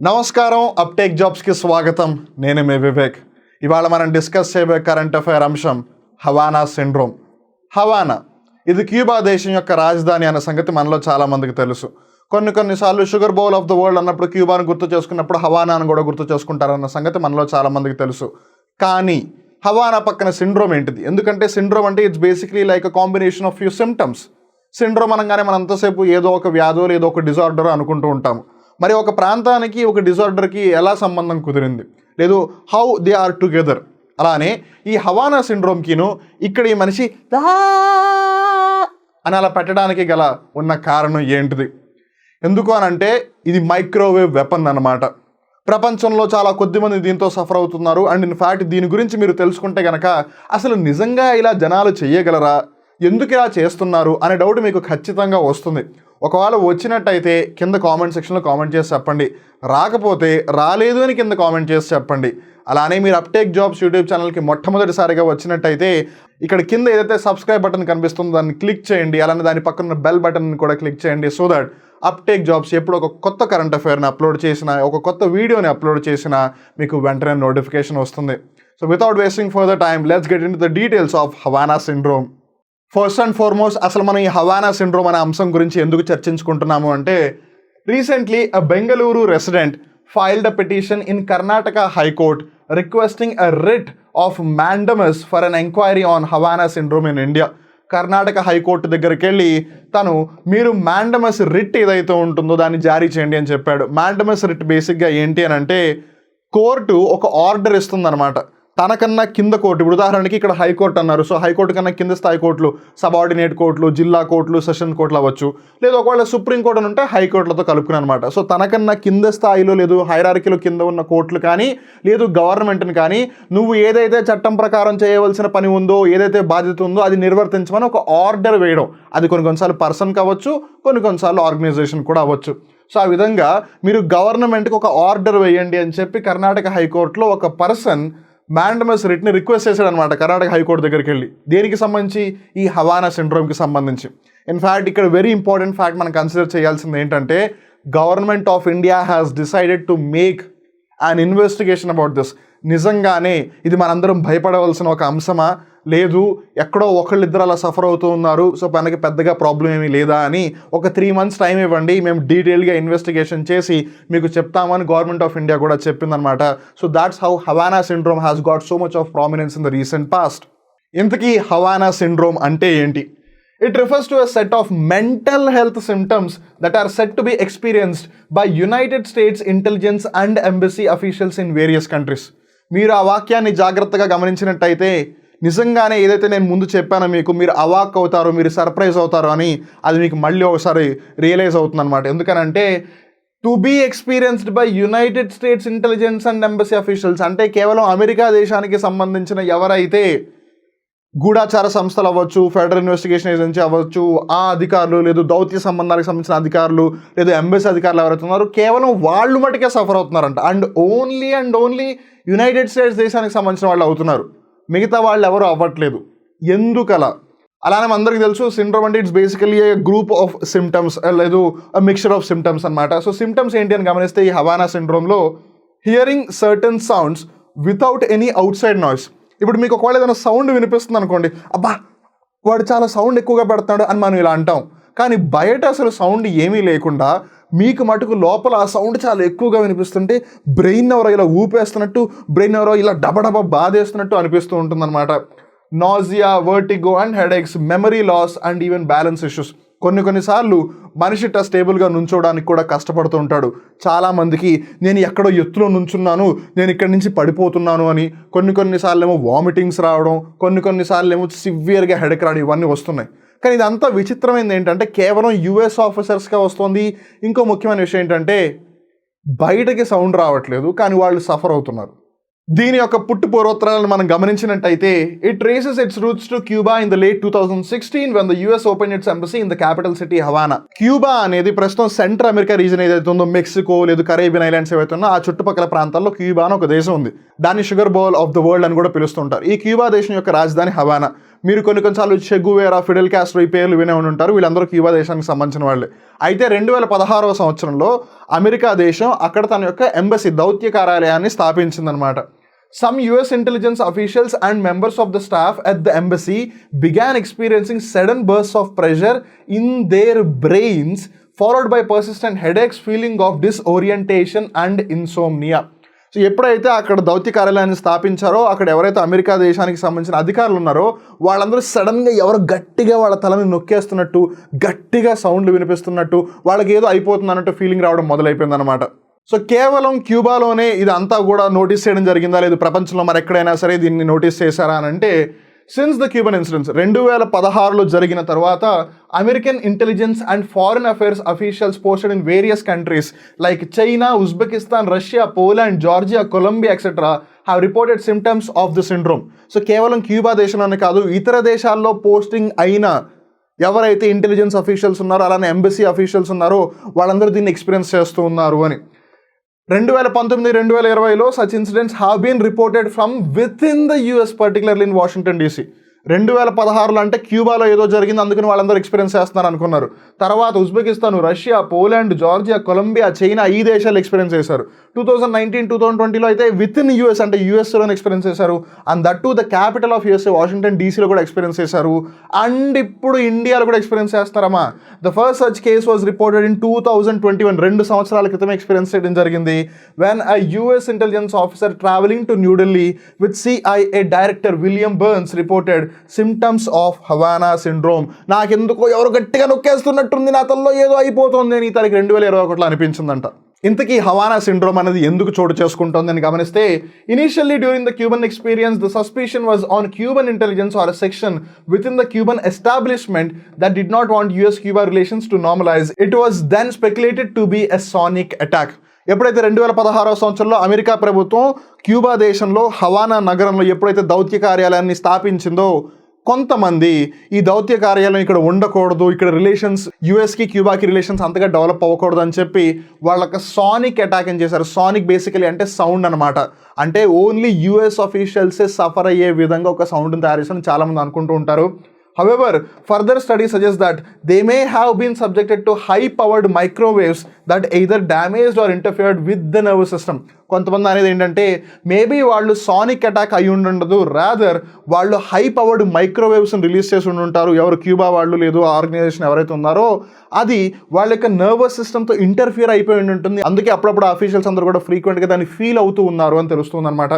నమస్కారం, అప్టేక్ జాబ్స్కి స్వాగతం. నేను మీ వివేక్. ఇవాళ మనం డిస్కస్ చేయబోయే కరెంట్ అఫైర్ అంశం హవానా సిండ్రోమ్. హవానా ఇది క్యూబా దేశం యొక్క రాజధాని అన్న సంగతి మనలో చాలామందికి తెలుసు. కొన్నిసార్లు sugar bowl of the world అన్నప్పుడు క్యూబాను గుర్తు చేసుకున్నప్పుడు హవానాను కూడా గుర్తు చేసుకుంటారన్న సంగతి మనలో చాలామందికి తెలుసు. కానీ హవానా పక్కన సిండ్రోమ్ ఏంటిది? ఎందుకంటే సిండ్రోమ్ అంటే it's basically like a combination of few symptoms. Syndrome అనగానే మనం అంతసేపు ఏదో ఒక వ్యాధో ఏదో ఒక డిజార్డర్ అనుకుంటూ ఉంటాము. మరి ఒక ప్రాంతానికి ఒక డిజార్డర్కి ఎలా సంబంధం కుదిరింది, లేదు హౌ దే ఆర్ టుగెదర్. అలానే ఈ హవానా సిండ్రోమ్కిను ఇక్కడ ఈ మనిషి అని అలా పెట్టడానికి గల ఉన్న కారణం ఏంటిది? ఎందుకు అనంటే ఇది మైక్రోవేవ్ వెపన్ అన్నమాట. ప్రపంచంలో చాలా కొద్దిమంది దీంతో సఫర్ అవుతున్నారు. అండ్ ఇన్ఫ్యాక్ట్ దీని గురించి మీరు తెలుసుకుంటే కనుక అసలు నిజంగా ఇలా జనాలు చెయ్యగలరా, ఎందుకు ఇలా చేస్తున్నారు అనే డౌట్ మీకు ఖచ్చితంగా వస్తుంది. ఒకవేళ వచ్చినట్టయితే కింద కామెంట్ సెక్షన్లో కామెంట్ చేసి చెప్పండి. రాకపోతే రాలేదు అని కింద కామెంట్ చేసి చెప్పండి. అలానే మీరు అప్టేక్ జాబ్స్ యూట్యూబ్ ఛానల్కి మొట్టమొదటిసారిగా వచ్చినట్టయితే ఇక్కడ కింద ఏదైతే సబ్స్క్రైబ్ బటన్ కనిపిస్తుందో దాన్ని క్లిక్ చేయండి. అలానే దాని పక్కన బెల్ బటన్ కూడా క్లిక్ చేయండి. సో దట్ అప్టేక్ జాబ్స్ ఎప్పుడు ఒక కొత్త కరెంట్ అఫైర్ని అప్లోడ్ చేసినా, ఒక కొత్త వీడియోని అప్లోడ్ చేసినా మీకు వెంటనే నోటిఫికేషన్ వస్తుంది. So without wasting further time, let's get in to the details of Havana syndrome. First and foremost అసలు మనం ఈ హవానా సిండ్రోమ్ అనే అంశం గురించి ఎందుకు చర్చించుకుంటున్నాము అంటే, recently a Bengaluru resident filed a petition in Karnataka high court requesting a writ of mandamus for an enquiry on Havana syndrome in India. Karnataka high court దగ్గరికి వెళ్ళి తను మీరు మ్యాండమస్ రిట్ ఏదైతే ఉంటుందో దాన్ని జారీ చేయండి అని చెప్పాడు. మ్యాండమస్ రిట్ బేసిక్గా ఏంటి అని అంటే, కోర్టు ఒక ఆర్డర్ ఇస్తుందన్నమాట. తనకన్నా కింద కోర్టు, ఇప్పుడు ఉదాహరణకి ఇక్కడ హైకోర్టు అన్నారు. సో హైకోర్టు కన్నా కింద స్థాయి కోర్టులు, సబార్డినేట్ కోర్టులు, జిల్లా కోర్టులు, సెషన్ కోర్టులు అవ్వచ్చు. లేదు ఒకవేళ సుప్రీంకోర్టు అని ఉంటే హైకోర్టులతో కలుపుకుని అనమాట. సో తనకన్నా కింద స్థాయిలో, లేదు హైరార్కీలో కింద ఉన్న కోర్టులు కానీ, లేదు గవర్నమెంట్ని కానీ నువ్వు ఏదైతే చట్టం ప్రకారం చేయవలసిన పని ఉందో, ఏదైతే బాధ్యత ఉందో అది నిర్వర్తించమని ఒక ఆర్డర్ వేయడం. అది కొన్నిసార్లు పర్సన్ కావచ్చు, కొన్నిసార్లు ఆర్గనైజేషన్ కూడా అవ్వచ్చు. సో ఆ విధంగా మీరు గవర్నమెంట్కి ఒక ఆర్డర్ వేయండి అని చెప్పి కర్ణాటక హైకోర్టులో ఒక పర్సన్ మ్యాండమస్ రిట్ని రిక్వెస్ట్ చేశాడు అనమాట కర్ణాటక హైకోర్టు దగ్గరికి వెళ్ళి. దేనికి సంబంధించి? ఈ హవానా సిండ్రోమ్కి సంబంధించి. ఇన్ఫ్యాక్ట్ ఇక్కడ వెరీ ఇంపార్టెంట్ ఫ్యాక్ట్ మనం కన్సిడర్ చేయాల్సింది ఏంటంటే, government of India has decided to make an investigation about this. నిజంగానే ఇది మనందరం భయపడవలసిన ఒక అంశమా, లేదు ఎక్కడో ఒకళ్ళిద్దరు అలా సఫర్ అవుతూ ఉన్నారు, సో మనకి పెద్దగా ప్రాబ్లం ఏమీ లేదా అని ఒక 3 months టైం ఇవ్వండి, మేము డీటెయిల్గా ఇన్వెస్టిగేషన్ చేసి మీకు చెప్తామని గవర్నమెంట్ ఆఫ్ ఇండియా కూడా చెప్పిందనమాట. So that's how Havana syndrome has got so much of prominence in the recent past. ఇంతకీ హవానా సిండ్రోమ్ అంటే ఏంటి? It refers to a set of mental health symptoms that are said to be experienced by United States intelligence and embassy officials in various countries. మీరు ఆ వాక్యాన్ని జాగ్రత్తగా గమనించినట్టయితే నిజంగానే ఏదైతే నేను ముందు చెప్పానో మీకు, మీరు అవాక్ అవుతారు, మీరు సర్ప్రైజ్ అవుతారు అని అది మీకు మళ్ళీ ఒకసారి రియలైజ్ అవుతుంది అనమాట. ఎందుకనంటే to be experienced by United States intelligence and embassy officials అంటే కేవలం అమెరికా దేశానికి సంబంధించిన ఎవరైతే గూఢాచార సంస్థలు అవ్వచ్చు, ఫెడరల్ ఇన్వెస్టిగేషన్ ఏజెన్సీ అవ్వచ్చు, ఆ అధికారులు, లేదు దౌత్య సంబంధాలకు సంబంధించిన అధికారులు, లేదు ఎంబసీ అధికారులు ఎవరైతే ఉన్నారో కేవలం వాళ్ళు మటుకే సఫర్ అవుతున్నారంట. అండ్ ఓన్లీ యునైటెడ్ స్టేట్స్ దేశానికి సంబంధించిన వాళ్ళు అవుతున్నారు, మిగతా వాళ్ళు ఎవరు అవ్వట్లేదు. ఎందుకలా? అలానే అందరికీ తెలుసు సిండ్రోమ్ అంటే it's basically a group of symptoms, లేదు మిక్చర్ ఆఫ్ సిమ్టమ్స్ అనమాట. సో సిమ్టమ్స్ ఏంటి అని గమనిస్తే ఈ హవానా సిండ్రోమ్లో hearing certain sounds without any outside noise. ఇప్పుడు మీకు ఒకవేళ ఏదైనా సౌండ్ వినిపిస్తుంది అనుకోండి, అబ్బా వాడు చాలా సౌండ్ ఎక్కువగా పెడతాడు అని మనం ఇలా అంటాం. కానీ బయట అసలు సౌండ్ ఏమీ లేకుండా మీకు మటుకు లోపల ఆ సౌండ్ చాలా ఎక్కువగా వినిపిస్తుంటే బ్రెయిన్ ఎవరో ఇలా ఊపేస్తున్నట్టు, బ్రెయిన్ ఎవరో ఇలా డబడబ బాధేస్తున్నట్టు అనిపిస్తూ ఉంటుందన్నమాట. Nausea, vertigo and headaches, memory loss and even balance issues. కొన్నిసార్లు మనిషి స్టేబుల్గా నుంచోడానికి కూడా కష్టపడుతూ ఉంటాడు. చాలామందికి నేను ఎక్కడో ఎత్తులో నుంచున్నాను, నేను ఇక్కడి నుంచి పడిపోతున్నాను అని, కొన్నిసార్లు ఏమో వామిటింగ్స్ రావడం, కొన్నిసార్లు ఏమో సివియర్గా హెడేక్ రావడం, ఇవన్నీ వస్తున్నాయి. కానీ ఇదంతా విచిత్రమైనది ఏంటంటే కేవలం యుఎస్ ఆఫీసర్స్గా వస్తుంది. ఇంకో ముఖ్యమైన విషయం ఏంటంటే బయటకి సౌండ్ రావట్లేదు, కానీ వాళ్ళు సఫర్ అవుతున్నారు. దీని యొక్క పుట్టు పూర్వోత్తరాలను మనం గమనించినట్టయితే it traces it's roots to Cuba in the late 2016 when the US opened its embassy in the capital city Havana. Cuba అనేది ప్రస్తుతం సెంట్రల్ అమెరికా రీజన్ ఏదైతే ఉందో, మెక్సికో లేదు కరేబియన్ ఐలాండ్స్ ఏవైతే ఉన్నా ఆ చుట్టుపక్కల ప్రాంతాల్లో క్యూబా అని ఒక దేశం ఉంది. దాన్ని sugar bowl of the world అని కూడా పిలుస్తుంటారు. ఈ క్యూబా దేశం యొక్క రాజధాని హవానా. మీరు కొన్నిసార్లు చెగువేరా, ఫిడెల్ కాస్ట్రో ఈ పేర్లు వినే ఉంటారు. వీళ్ళందరూ క్యూబా దేశానికి సంబంధించిన వాళ్ళే. అయితే 2016వ సంవత్సరంలో అమెరికా దేశం అక్కడ తన యొక్క ఎంబసీ, దౌత్య కార్యాలయాన్ని స్థాపించిందనమాట. Some US intelligence officials and members of the staff at the embassy began experiencing sudden bursts of pressure in their brains, followed by persistent headaches, feeling of disorientation and insomnia. So ఎప్పుడైతే అక్కడ దౌత్య కార్యాలయాన్ని స్థాపించారో అక్కడ ఎవరైతే America దేశానికి సంబంధించిన అధికారులు ఉన్నారో వాళ్ళందరూ సడన్గా ఎవరో గట్టిగా వాళ్ళ తలని నొక్కేస్తున్నట్టు, గట్టిగా సౌండ్లు వినిపిస్తున్నట్టు, వాళ్ళకి ఏదో అయిపోతుంది అన్నట్టు ఫీలింగ్ రావడం మొదలైపోయిందన్నమాట. సో కేవలం క్యూబాలోనే ఇదంతా కూడా నోటీస్ చేయడం జరిగిందా, లేదు ప్రపంచంలో మరి ఎక్కడైనా సరే దీన్ని నోటీస్ చేశారా అని అంటే, సిన్స్ ద క్యూబన్ ఇన్సిడెంట్స్ 2016లో జరిగిన తర్వాత American intelligence and foreign affairs officials posted in various countries like China, Uzbekistan, Russia, Poland, Georgia, Colombia etcetera have reported symptoms of the syndrome. So కేవలం క్యూబా దేశంలోనే కాదు, ఇతర దేశాల్లో పోస్టింగ్ అయిన ఎవరైతే ఇంటెలిజెన్స్ అఫీషియల్స్ ఉన్నారో, అలానే ఎంబసీ అఫీషియల్స్ ఉన్నారో వాళ్ళందరూ దీన్ని ఎక్స్పీరియన్స్ చేస్తూ ఉన్నారు అని. 2019-2020లో such incidents have been reported from with in the US, particularly in Washington DC. 2016లో అంటే క్యూబాలో ఏదో జరిగింది, అందుకని వాళ్ళందరూ ఎక్స్పీరియన్స్ చేస్తున్నారు అనుకున్నారు. తర్వాత Uzbekistan, Russia, Poland, Georgia, Colombia, China ఈ దేశాలు ఎక్స్పీరియన్స్ చేశారు. 2019-2020లో అయితే విత్ ఇన్ యూఎస్ అంటే యూఎస్లోనే ఎక్స్పీరియన్స్ చేశారు. And that to the capital of USA Washington డీసీలో కూడా ఎక్స్పీరియన్స్ చేశారు. అండ్ ఇప్పుడు ఇండియాలో కూడా ఎక్స్పీరియన్స్ చేస్తారమ్మా. The first such case was reported in 2021, 2 సంవత్సరాల క్రితమే ఎక్స్పీరియన్స్ చేయడం జరిగింది. When a US intelligence officer traveling to న్యూఢిల్లీ Delhi CIA director William Burns reported symptoms of Havana syndrome. నాకెందుకో ఎవరు గట్టిగా నొక్కేస్తున్నట్టుంది, నా తల్లో ఏదో అయిపోతుంది అని తనకి 2021లో అనిపించిందంట. ఇంతకీ హవానా సిండ్రోమ్ అనేది ఎందుకు చోటు చేసుకుంటుందని గమనిస్తే, initially during the Cuban experience the suspicion was on Cuban intelligence or a section with in the Cuban establishment that did not want US-Cuba relations to normalize. It was then speculated to be a sonic attack. ఎప్పుడైతే 2016వ సంవత్సరంలో America ప్రభుత్వం Cuba దేశంలో Havana నగరంలో ఎప్పుడైతే దౌత్య కార్యాలయాన్ని స్థాపించిందో, కొంతమంది ఈ దౌత్య కార్యాలయం ఇక్కడ ఉండకూడదు, ఇక్కడ రిలేషన్స్ యూఎస్కి క్యూబాకి రిలేషన్స్ అంతగా డెవలప్ అవ్వకూడదు అని చెప్పి వాళ్ళకి సానిక్ అటాక్ అని చేశారు. సానిక్ బేసికలీ అంటే సౌండ్ అనమాట. అంటే ఓన్లీ యూఎస్ అఫీషియల్సే సఫర్ అయ్యే విధంగా ఒక సౌండ్ని తయారు చేశారని చాలామంది అనుకుంటూ ఉంటారు. However, further studies suggest that they may have been subjected to high-powered microwaves that either damaged or interfered with the nervous system. కొంతమంది అనేది ఏంటంటే మేబీ వాళ్ళు సానిక్ అటాక్ అయి ఉండదు, రాదర్ వాళ్ళు హై పవర్డ్ మైక్రోవేవ్స్ని రిలీజ్ చేసి ఉంటారు. ఎవరు క్యూబా వాళ్ళు లేదు ఆర్గనైజేషన్ ఎవరైతే ఉన్నారో అది వాళ్ళ యొక్క నర్వస్ సిస్టమ్తో ఇంటర్ఫియర్ అయిపోయి ఉంటుంది. అందుకే అప్పుడప్పుడు అఫీషియల్స్ అందరూ కూడా ఫ్రీక్వెంట్గా దాన్ని ఫీల్ అవుతూ ఉన్నారు అని తెలుస్తుంది అనమాట.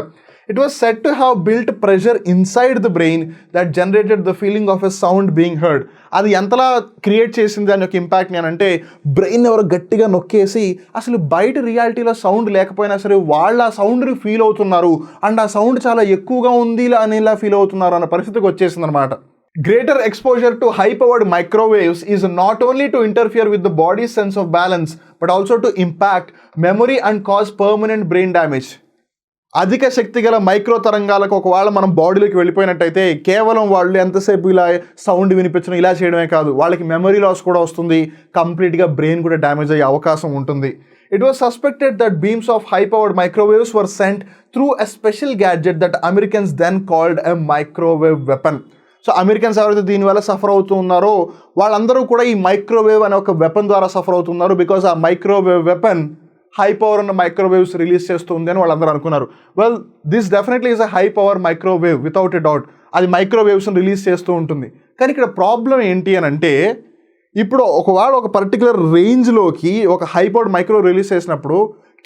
It was said to have built pressure inside the brain that generated the feeling of a sound being heard. అది ఎంతలా క్రియేట్ చేసింది దాని యొక్క ఇంపాక్ట్ని అని అంటే, బ్రెయిన్ ఎవరు గట్టిగా నొక్కేసి అసలు బయట రియాలిటీలో సౌండ్ లేకపోయినా సరే వాళ్ళు ఆ సౌండ్ని ఫీల్ అవుతున్నారు, అండ్ ఆ సౌండ్ చాలా ఎక్కువగా ఉంది అనేలా ఫీల్ అవుతున్నారు అన్న పరిస్థితికి వచ్చేసింది అనమాట. Greater exposure to high-powered microwaves is not only to interfere with the body's sense of balance, but also to impact memory and cause permanent brain damage. అధిక శక్తి గల మైక్రో తరంగాలకు ఒకవేళ మనం బాడీలోకి వెళ్ళిపోయినట్టయితే కేవలం వాళ్ళు ఎంతసేపు ఇలా సౌండ్ వినిపించడం ఇలా చేయడమే కాదు, వాళ్ళకి మెమరీ లాస్ కూడా వస్తుంది, కంప్లీట్గా బ్రెయిన్ కూడా డ్యామేజ్ అయ్యే అవకాశం ఉంటుంది. It was suspected that beams of high-powered microwaves were sent through a special gadget that Americans then called a microwave weapon. So Americans ఎవరైతే దీనివల్ల సఫర్ అవుతూ ఉన్నారో వాళ్ళందరూ కూడా ఈ మైక్రోవేవ్ అనే ఒక వెపన్ ద్వారా సఫర్ అవుతున్నారు. బికాజ్ ఆ మైక్రోవేవ్ వెపన్ హై పవర్ ఉన్న మైక్రోవేవ్స్ రిలీజ్ చేస్తుంది అని వాళ్ళందరూ అనుకున్నారు. Well, this definitely is a high power microwave without a doubt. అది మైక్రోవేవ్స్ని రిలీజ్ చేస్తూ ఉంటుంది. కానీ ఇక్కడ ప్రాబ్లం ఏంటి అని అంటే, ఇప్పుడు ఒకవేళ ఒక పర్టికులర్ రేంజ్లోకి ఒక హై పవర్డ్ మైక్రో రిలీజ్ చేసినప్పుడు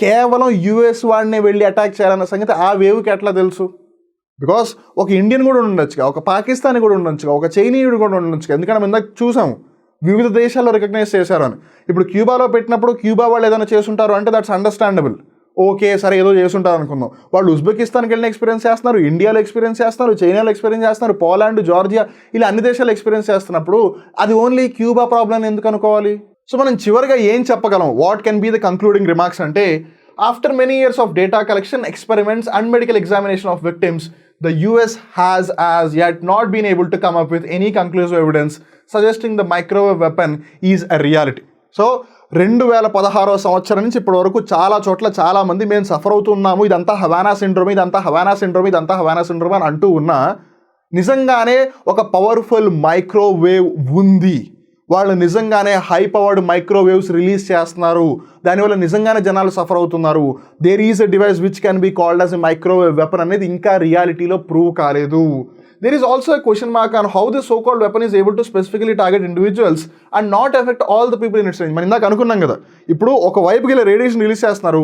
కేవలం యూఎస్ వాడినే వెళ్ళి అటాక్ చేయాలన్న సంగతి ఆ వేవ్కి ఎట్లా తెలుసు? బికాస్ ఒక ఇండియన్ కూడా ఉండొచ్చుగా, ఒక పాకిస్తానీ కూడా ఉండొచ్చుగా, ఒక చైనీయుడు కూడా ఉండొచ్చుగా. ఎందుకంటే మనం ఇందాక చూసాము వివిధ దేశాల్లో రికగ్నైజ్ చేశారు అని. ఇప్పుడు క్యూబాలో పెట్టినప్పుడు క్యూబా వాళ్ళు ఏదైనా చేసుంటారు అంటే దట్స్ అండర్స్టాండబుల్. ఓకే, సరే ఏదో చేసుంటారు అనుకుందాం. వాళ్ళు ఉజ్బెకిస్తాన్కి వెళ్ళిన ఎక్స్పీరియన్స్ చేస్తున్నారు, ఇండియాలో ఎక్స్పీరియన్స్ చేస్తున్నారు, చైనాలో ఎక్స్పీరియన్స్ చేస్తున్నారు, పోలాండ్, జార్జియా ఇలా అన్ని దేశాలు ఎక్స్పీరియన్స్ చేస్తున్నప్పుడు అది ఓన్లీ క్యూబా ప్రాబ్లం ఎందుకు అనుకోవాలి? సో మనం చివరిగా ఏం చెప్పగలం? What can be the concluding remarks అంటే, after many years of data collection, experiments and medical examination of victims, the US has as yet not been able to come up with any conclusive evidence suggesting the microwave weapon is a reality. So 2016వ సంవత్సరం నుంచి ఇప్పటి వరకు చాలా చోట్ల చాలామంది మేము suffer అవుతున్నాము, ఇదంతా హవానా సిండ్రోమ్, ఇదంతా హవానా సిండ్రోమ్, ఇదంతా హవానా సిండ్రోమ్ అని అంటూ ఉన్నా నిజంగానే ఒక పవర్ఫుల్ మైక్రోవేవ్ ఉంది, వాళ్ళు నిజంగానే హై పవర్డ్ మైక్రోవేవ్స్ రిలీజ్ చేస్తున్నారు, దానివల్ల నిజంగానే జనాలు సఫర్ అవుతున్నారు, there is a device which can be called as a microwave weapon అనేది ఇంకా రియాలిటీలో ప్రూవ్ కాలేదు. There is also a question mark on how this so-called weapon is able to specifically target individuals and not affect all the people in its range. మనం ఇందాక అనుకున్నాం కదా, ఇప్పుడు ఒక వైపుకి ఇలా రేడియేషన్ రిలీజ్ చేస్తున్నారు,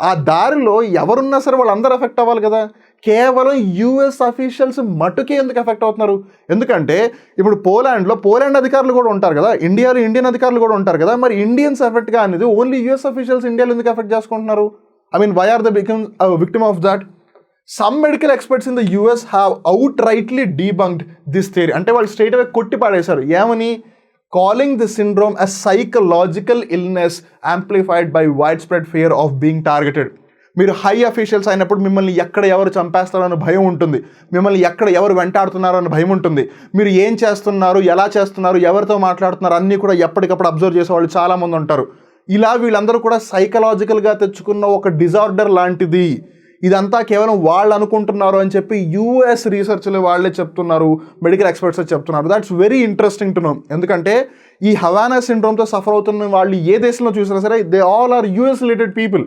ఆ దారిలో ఎవరున్నా సరే వాళ్ళందరూ ఎఫెక్ట్ అవ్వాలి కదా. కేవలం యూఎస్ అఫీషియల్స్ మటుకే ఎందుకు ఎఫెక్ట్ అవుతున్నారు? ఎందుకంటే ఇప్పుడు పోలాండ్ అధికారులు కూడా ఉంటారు కదా, ఇండియాలో ఇండియన్ అధికారులు కూడా ఉంటారు కదా, మరి ఇండియన్స్ ఎఫెక్ట్గా అనేది ఓన్లీ యూఎస్ అఫీషియల్స్ ఇండియాలో ఎందుకు ఎఫెక్ట్ చేసుకుంటున్నారు? I mean why are the victim of that? Some medical experts in the US have outrightly debunked this theory. అంటే వాళ్ళు స్ట్రైట్ అవే కొట్టి పాడేశారు. ఏమని? Calling the syndrome a psychological illness amplified by widespread fear of being targeted. మీరు high officials అయినప్పుడు మిమ్మల్ని ఎక్కడ ఎవరు చంపేస్తారో అన్న భయం ఉంటుంది, మిమ్మల్ని ఎక్కడ ఎవరు వెంటాడుతున్నారో అన్న భయం ఉంటుంది, మీరు ఏం చేస్తున్నారు, ఎలా చేస్తున్నారు, ఎవరితో మాట్లాడుతున్నారు అన్నీ కూడా ఎప్పటికప్పుడు అబ్జర్వ్ చేసేవాళ్ళు చాలామంది ఉంటారు. ఇలా వీళ్ళందరూ కూడా సైకలాజికల్గా తెచ్చుకున్న ఒక డిజార్డర్ లాంటిది. ఇదంతా కేవలం వాళ్ళు అనుకుంటున్నారు అని చెప్పి యూఎస్ రీసెర్చ్లు వాళ్ళే చెప్తున్నారు, మెడికల్ ఎక్స్పర్ట్స్ చెప్తున్నారు. That's very interesting to know. ఎందుకంటే ఈ హవానా సిండ్రోమ్తో సఫర్ అవుతున్న వాళ్ళు ఏ దేశంలో చూసినా సరే they all are US related people.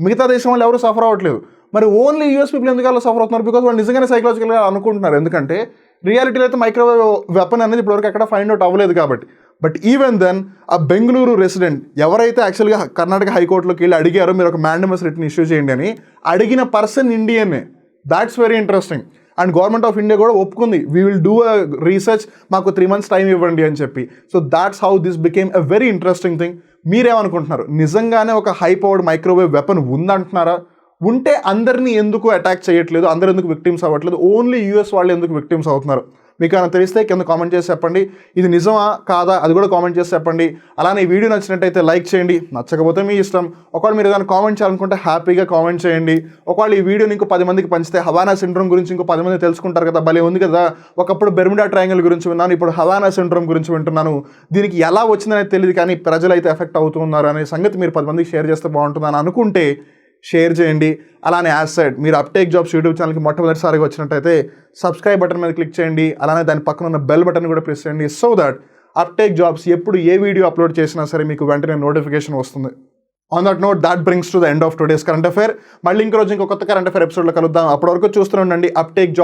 మిగతా దేశం వాళ్ళు ఎవరు సఫర్ అవ్వట్లేదు. మరి ఓన్లీ యూఎస్ పీపుల్ ఎందుకు అలా సఫర్ అవుతున్నారు? బికాజ్ వాళ్ళు నిజంగానే సైకలాజికల్గా అనుకుంటున్నారు. ఎందుకంటే రియాలిటీలో అయితే మైక్రోవేవ్ వెపన్ అనేది ఇప్పటివరకు ఎక్కడ ఫైండ్ అవుట్ అవ్వలేదు కాబట్టి. బట్ ఈవెన్ దెన్ ఆ బెంగళూరు రెసిడెంట్ ఎవరైతే యాక్చువల్గా కర్ణాటక హైకోర్టులోకి వెళ్ళి అడిగారో మీరు ఒక మ్యాండమస్ రిటర్న్ ఇష్యూ చేయండి అని, అడిగిన పర్సన్ ఇండియనే. That's very interesting. And government of India కూడా ఒప్పుకుంది, we will do a research, మాకు 3 months టైం ఇవ్వండి అని చెప్పి. So that's how this became a very interesting thing. మీరేమనుకుంటున్నారు? నిజంగానే ఒక హై పవర్డ్ మైక్రోవేవ్ వెపన్ ఉందంటున్నారా? ఉంటే అందరినీ ఎందుకు అటాక్ చేయట్లేదు, అందరు ఎందుకు విక్టిమ్స్ అవ్వట్లేదు, ఓన్లీ యూఎస్ వాళ్ళు ఎందుకు విక్టిమ్స్ అవుతున్నారు? మీకు ఏమైనా తెలిస్తే కింద కామెంట్ చేసి చెప్పండి. ఇది నిజమా కాదా అది కూడా కామెంట్ చేసి చెప్పండి. అలానే ఈ వీడియో నచ్చినట్టయితే లైక్ చేయండి, నచ్చకపోతే మీ ఇష్టం. ఒకవేళ మీరు ఏదైనా కామెంట్ చేయాలనుకుంటే హ్యాపీగా కామెంట్ చేయండి. ఒకవేళ ఈ వీడియోని ఇంకో 10 మందికి పంచితే హవానా సిండ్రోమ్ గురించి ఇంకో 10 మంది తెలుసుకుంటారు కదా, భలే ఉంది కదా. ఒకప్పుడు బెర్ముడా ట్రయాంగిల్ గురించి విన్నాను, ఇప్పుడు హవానా సిండ్రోమ్ గురించి వింటున్నాను. దీనికి ఎలా వచ్చిందనేది తెలియదు, కానీ ప్రజలు అయితే ఎఫెక్ట్ అవుతున్నారు అనే సంగతి మీరు 10 మందికి షేర్ చేస్తే బాగుంటుందని అనుకుంటే షేర్ చేయండి. అలానే యాజ్ సైడ్ మీరు అప్టేక్ జాబ్స్ యూట్యూబ్ ఛానల్కి మొట్టమొదటిసారిగా వచ్చినట్టయితే సబ్స్క్రైబ్ బటన్ మీద క్లిక్ చేయండి. అలానే దాని పక్కన ఉన్న బెల్ బటన్ కూడా ప్రెస్ చేయండి, సో దట్ అప్టేక్ జాబ్స్ ఎప్పుడు ఏ వీడియో అప్లోడ్ చేసినా సరే మీకు వెంటనే నోటిఫికేషన్ వస్తుంది. On that note, that brings to the end of today's current affair. మళ్ళీ ఇంకో రోజు ఇంకో కొత్త కరెంట్ అఫైర్ ఎపిసోడ్లో కలుద్దాం. అప్పటి వరకు చూస్తూనే ఉండండి అప్టేక్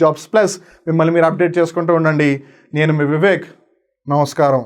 జాబ్స్ ప్లస్. మిమ్మల్ని మీరు అప్డేట్ చేసుకుంటూ ఉండండి. నేను మీ వివేక్. నమస్కారం.